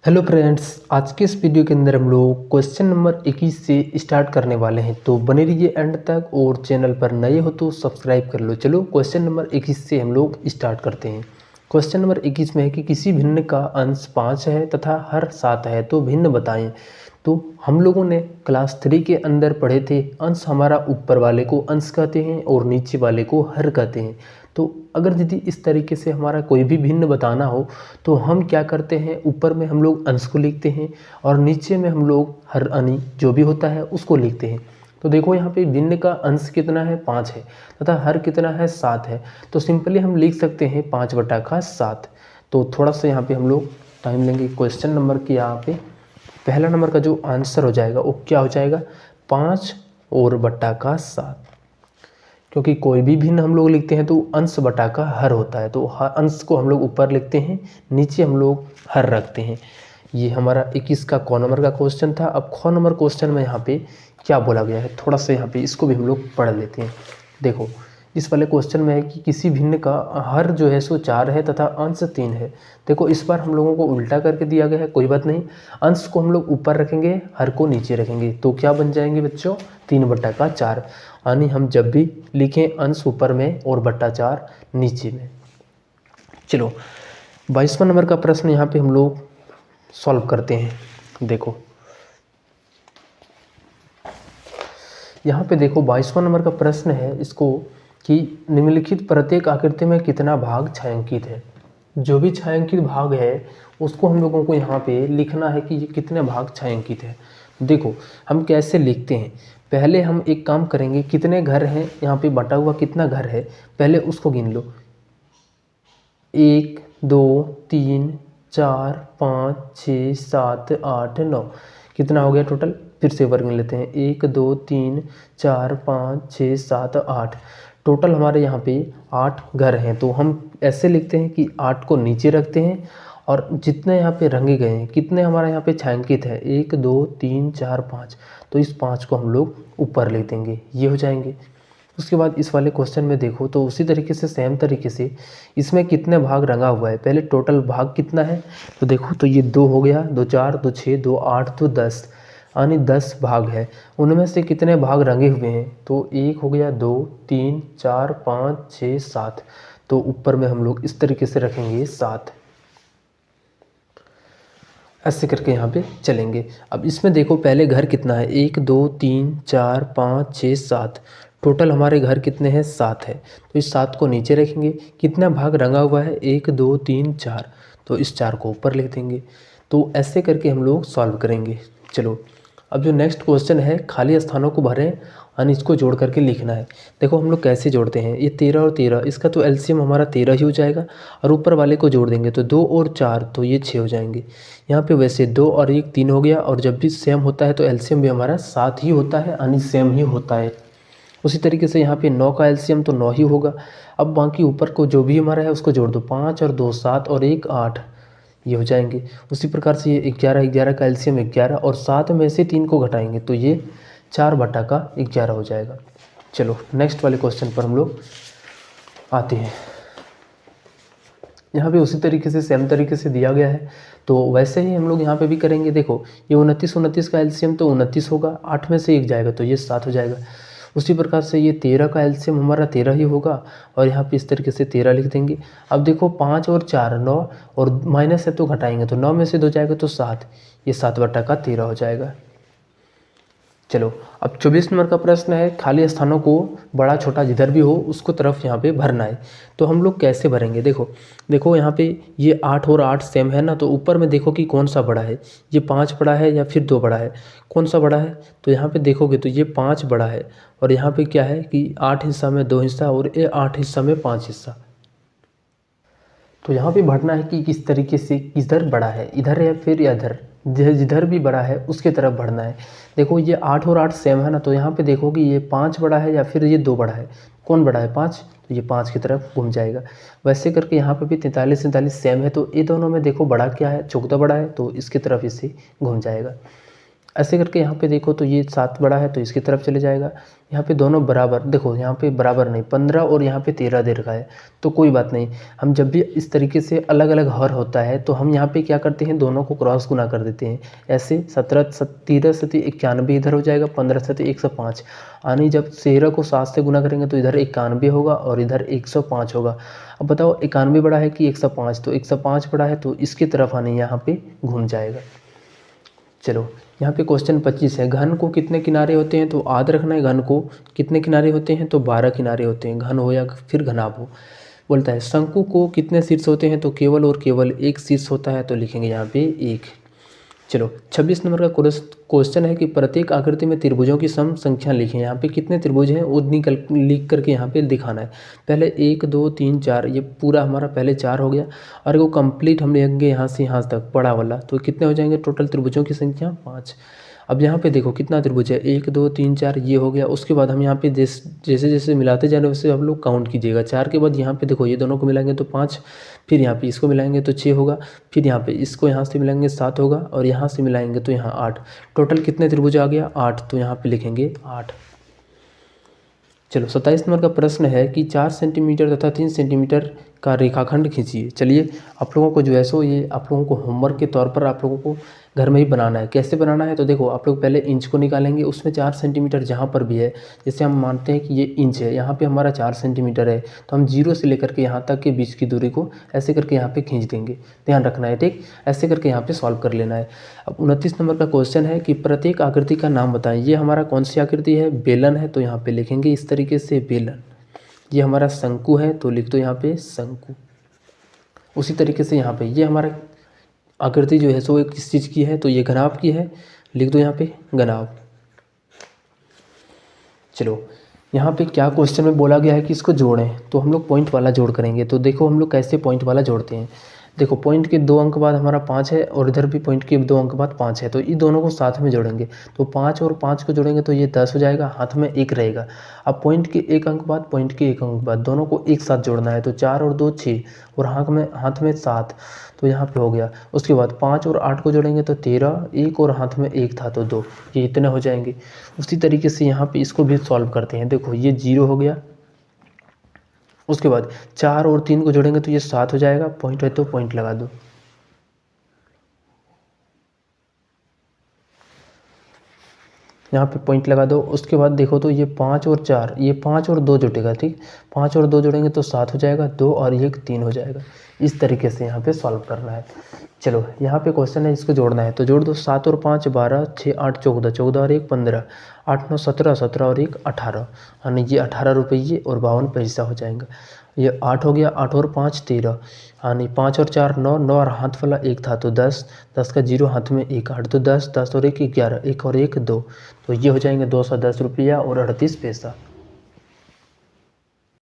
Hello friends, आज के इस वीडियो के अंदर हम लोग क्वेश्चन नंबर 21 से स्टार्ट करने वाले हैं। तो बने रहिए एंड तक और चैनल पर नए हो तो सब्सक्राइब कर लो। चलो क्वेश्चन नंबर 21 से हम लोग स्टार्ट करते हैं। क्वेश्चन नंबर 21 में है कि किसी भिन्न का अंश 5 है तथा हर 7 है तो भिन्न बताएं। तो हम लोगों ने क्लास 3 के अंदर पढ़े थे, अंश हमारा ऊपर वाले को अंश कहते हैं और नीचे वाले को हर कहते हैं। तो अगर यदि इस तरीके से हमारा कोई भी भिन्न बताना हो तो हम क्या करते हैं, ऊपर में हम लोग अंश को लिखते हैं और नीचे में हम लोग हर यानी जो भी होता है उसको लिखते हैं। तो देखो यहाँ पे भिन्न का अंश कितना है, 5 है तथा हर कितना है, 7 है। तो सिंपली हम लिख सकते हैं 5/7। तो थोड़ा सा यहाँ पे हम लोग टाइम लेंगे। क्वेश्चन नंबर के यहाँ पे पहला नंबर का जो आंसर हो जाएगा वो क्या हो जाएगा, 5/7। क्योंकि कोई भी भिन्न हम लोग लिखते हैं तो अंश बटा का हर होता है, तो अंश को हम लोग ऊपर लिखते हैं, नीचे हम लोग हर रखते हैं। ये हमारा 21 का क नंबर का क्वेश्चन था। अब ख नंबर क्वेश्चन में यहाँ पे क्या बोला गया है, थोड़ा सा यहाँ पे इसको भी हम लोग पढ़ लेते हैं। देखो इस वाले क्वेश्चन में है कि किसी भिन्न का हर जो है सो 4 है तथा अंश 3 है। देखो इस बार हम लोगों को उल्टा करके दिया गया है, कोई बात नहीं। अंश को हम लोग ऊपर रखेंगे, हर को नीचे रखेंगे, तो क्या बन जाएंगे बच्चों, 3/4। यानी हम जब भी लिखें अंश ऊपर में और बट्टा 4 नीचे में। चलो 22वां नंबर का प्रश्न यहाँ पे हम लोग सॉल्व करते हैं। देखो यहाँ पे देखो 22वां नंबर का प्रश्न है इसको कि निम्नलिखित प्रत्येक आकृति में कितना भाग छायांकित है। जो भी छायांकित भाग है उसको हम लोगों को यहाँ पे लिखना है कि ये कितने भाग छायांकित है। देखो हम कैसे लिखते हैं, पहले हम एक काम करेंगे, कितने घर हैं यहाँ पे बटा हुआ कितना घर है पहले उसको गिन लो। 1 2 3 4 5 6 7 8 9, कितना हो गया टोटल, फिर से वर्ग गिन लेते हैं। 1 2 3 4 5 6 7 8, टोटल हमारे यहाँ पे 8 घर हैं। तो हम ऐसे लिखते हैं कि 8 को नीचे रखते हैं और जितने यहाँ पे रंगे गए हैं, कितने हमारे यहाँ पे छायांकित है, 1 2 3 4 5, तो इस 5 को हम लोग ऊपर लिख देंगे, ये हो जाएंगे। उसके बाद इस वाले क्वेश्चन में देखो तो उसी तरीके से सेम तरीके से इसमें कितने भाग रंगा हुआ है, पहले टोटल भाग कितना है। तो देखो तो ये 2 हो गया, 2 4 2 6 2 8 2 10, यानी 10 भाग है। उनमें से कितने भाग रंगे हुए हैं, तो 1 हो गया, 2 3 4 5 6 7, तो ऊपर में हम लोग इस तरीके से रखेंगे 7, ऐसे करके यहाँ पे चलेंगे। अब इसमें देखो पहले घर कितना है, 1 2 3 4 5 6 7, टोटल हमारे घर कितने हैं, 7 है। तो इस 7 को नीचे रखेंगे, कितना भाग रंगा हुआ है, 1 2 3 4, तो इस 4 को ऊपर लिख देंगे। तो ऐसे करके हम लोग सॉल्व करेंगे। चलो अब जो नेक्स्ट क्वेश्चन है, खाली स्थानों को भरें और इसको जोड़ करके लिखना है। देखो हम लोग कैसे जोड़ते हैं, ये 13 और 13, इसका तो एलसीएम हमारा 13 ही हो जाएगा और ऊपर वाले को जोड़ देंगे तो 2 और 4, तो ये 6 हो जाएंगे। यहाँ पे वैसे 2 और 1 3 हो गया, और जब भी सेम होता है तो एलसीएम भी हमारा 7 ही होता है, यानी सेम ही होता है। उसी तरीके से यहाँ पे 9 का एलसीएम तो 9 ही होगा। अब बाकी ऊपर को जो भी हमारा है उसको जोड़ दो, 5 और 2 7 और 1 8, ये हो जाएंगे। उसी प्रकार से ये 11 का एलसीएम 11, और 7 में से 3 को घटाएंगे तो ये 4/11 हो जाएगा। चलो नेक्स्ट वाले क्वेश्चन पर हम लोग आते हैं। यहाँ पे उसी तरीके से सेम तरीके से दिया गया है, तो वैसे ही हम लोग यहाँ पे भी करेंगे। देखो ये 29 का एलसीएम तो 29 होगा, 8 में से 1 जाएगा तो ये 7 हो जाएगा। उसी प्रकार से ये 13 का एलसीएम हमारा 13 ही होगा, और यहाँ पे इस तरीके से 13 लिख देंगे। अब देखो 5 और 4 9, और माइनस है तो घटाएंगे तो 9 में से 2 जाएगा तो 7, ये 7/13 हो जाएगा। चलो अब 24 नंबर का प्रश्न है, खाली स्थानों को बड़ा छोटा जिधर भी हो उसको तरफ यहाँ पे भरना है। तो हम लोग कैसे भरेंगे, देखो देखो यहाँ पे ये 8 और 8 सेम है ना, तो ऊपर में देखो कि कौन सा बड़ा है, ये 5 बड़ा है या फिर 2 बड़ा है, कौन सा बड़ा है। तो यहाँ पे देखोगे तो ये 5 बड़ा है, और यहाँ पे क्या है कि 8 हिस्सा में 2 हिस्सा और ये 8 हिस्सा में 5 हिस्सा। तो यहाँ पे भरना है कि किस तरीके से किधर बड़ा है, इधर या फिर इधर, जिधर भी बड़ा है उसके तरफ बढ़ना है। देखो ये 8 और 8 सेम है ना, तो यहाँ पे देखो कि ये 5 बड़ा है या फिर ये 2 बड़ा है, कौन बड़ा है, 5, तो ये 5 की तरफ घूम जाएगा। वैसे करके यहाँ पे भी 43 सेम है, तो ये दोनों में देखो बड़ा क्या है, 14 बड़ा है, तो इसकी तरफ इसे घूम जाएगा। ऐसे करके यहाँ पे देखो तो ये 7 बड़ा है तो इसकी तरफ चले जाएगा। यहाँ पे दोनों बराबर, देखो यहाँ पे बराबर नहीं, 15 और यहाँ पे 13 दे रखा है, तो कोई बात नहीं। हम जब भी इस तरीके से अलग अलग हर होता है तो हम यहाँ पे क्या करते हैं, दोनों को क्रॉस गुना कर देते हैं। ऐसे 13 से 91 इधर हो जाएगा, 15 से 105। यानी जब 13 को 7 से गुना करेंगे तो इधर 91 होगा और इधर 105 होगा। अब बताओ 91 बड़ा है कि 105, तो 105 बड़ा है तो इसकी तरफ आने यहाँ पे घूम जाएगा। चलो यहाँ पे क्वेश्चन 25 है, घन को कितने किनारे होते हैं, तो याद रखना है घन को कितने किनारे होते हैं, तो 12 किनारे होते हैं, घन हो या फिर घनाभ हो। बोलता है शंकु को कितने शीर्ष होते हैं, तो केवल और केवल एक शीर्ष होता है, तो लिखेंगे यहाँ पे 1। चलो 26 नंबर का क्वेश्चन है कि प्रत्येक आकृति में त्रिभुजों की सम संख्या लिखें। यहाँ पे कितने त्रिभुज हैं वो लिख करके यहाँ पे दिखाना है। पहले 1 2 3 4, ये पूरा हमारा पहले 4 हो गया और वो कंप्लीट हम लेंगे यहाँ से यहाँ तक बड़ा वाला, तो कितने हो जाएंगे टोटल त्रिभुजों की संख्या 5। अब यहाँ पे देखो कितना त्रिभुज है, 1 2 3 4, ये हो गया। उसके बाद हम यहाँ पे जैसे जैसे मिलाते जा रहे हैं वैसे आप लोग काउंट कीजिएगा। 4 के बाद यहाँ पे देखो ये दोनों को मिलाएंगे तो 5, फिर यहाँ पे इसको मिलाएंगे तो 6 होगा, फिर यहाँ पे इसको यहाँ से मिलाएंगे 7 होगा और यहाँ से मिलाएंगे तो यहाँ 8। टोटल कितने त्रिभुज आ गया 8, तो यहाँ पे लिखेंगे 8। चलो 27 नंबर का प्रश्न है कि 4 सेंटीमीटर तथा 3 सेंटीमीटर का रेखाखंड खींचिए। चलिए आप लोगों को जो है सो ये आप लोगों को होमवर्क के तौर पर आप लोगों को घर में ही बनाना है। कैसे बनाना है, तो देखो आप लोग पहले इंच को निकालेंगे, उसमें 4 सेंटीमीटर जहाँ पर भी है, जैसे हम मानते हैं कि ये इंच है, यहाँ पे हमारा 4 सेंटीमीटर है, तो हम 0 से लेकर के यहाँ तक के बीच की दूरी को ऐसे करके यहाँ पे खींच देंगे। ध्यान रखना है, ठीक, ऐसे करके यहाँ पे सॉल्व कर लेना है। अब 29 नंबर का क्वेश्चन है कि प्रत्येक आकृति का नाम बताएं। ये हमारा कौन सी आकृति है, बेलन है, तो यहाँ पे लिखेंगे इस तरीके से बेलन। ये हमारा शंकु है, तो लिख दो यहाँ पे शंकु। उसी तरीके से यहाँ पे ये हमारा आकृति जो है सो एक किस चीज़ की है, तो ये घनाभ की है, लिख दो यहाँ पे घनाभ। चलो यहाँ पे क्या क्वेश्चन में बोला गया है कि इसको जोड़ें, तो हम लोग पॉइंट वाला जोड़ करेंगे। तो देखो हम लोग कैसे पॉइंट वाला जोड़ते हैं। देखो पॉइंट के 2 अंक बाद हमारा 5 है और इधर भी पॉइंट के 2 अंक बाद 5 है, तो ये दोनों को साथ में जोड़ेंगे। तो 5 और 5 को जोड़ेंगे तो ये 10 हो जाएगा, हाथ में 1 रहेगा। अब पॉइंट के 1 अंक बाद पॉइंट के 1 अंक बाद दोनों को एक साथ जोड़ना है, तो 4 और 2 6 और हाथ में 7, तो यहाँ पे हो गया। उसके बाद 5 और 8 को जोड़ेंगे तो 13, 1 और हाथ में 1 था तो 2, ये इतने हो जाएंगे। उसी तरीके से यहाँ पे इसको भी सॉल्व करते हैं। देखो ये 0 हो गया, उसके बाद 4 और 3 को जोड़ेंगे तो ये 7 हो जाएगा, पॉइंट है तो पॉइंट लगा दो। यहाँ पे पॉइंट लगा दो। उसके बाद देखो तो ये 5 और 4, ये 5 और 2 जुटेगा, ठीक, 5 और 2 जोड़ेंगे तो 7 हो जाएगा, 2 और 1 3 हो जाएगा। इस तरीके से यहाँ पे सॉल्व करना है। चलो यहाँ पे क्वेश्चन है इसको जोड़ना है, तो जोड़ दो। 7 और 5 12, 6 8 14, 14 और 1 15, 8 9 17, 17 और 1 18, यानी ये 18 रुपये और 52 पैसा हो जाएगा। ये 8 हो गया, 8 और 5 13, यानी 5 और 4 9, 9 और हाथ वाला 1 था तो 10, 10 का 0 हाथ में 1 8, तो 10, 10 और 1 11, 1 और 1 2, तो ये हो जाएंगे 210 रुपया और 38 पैसा।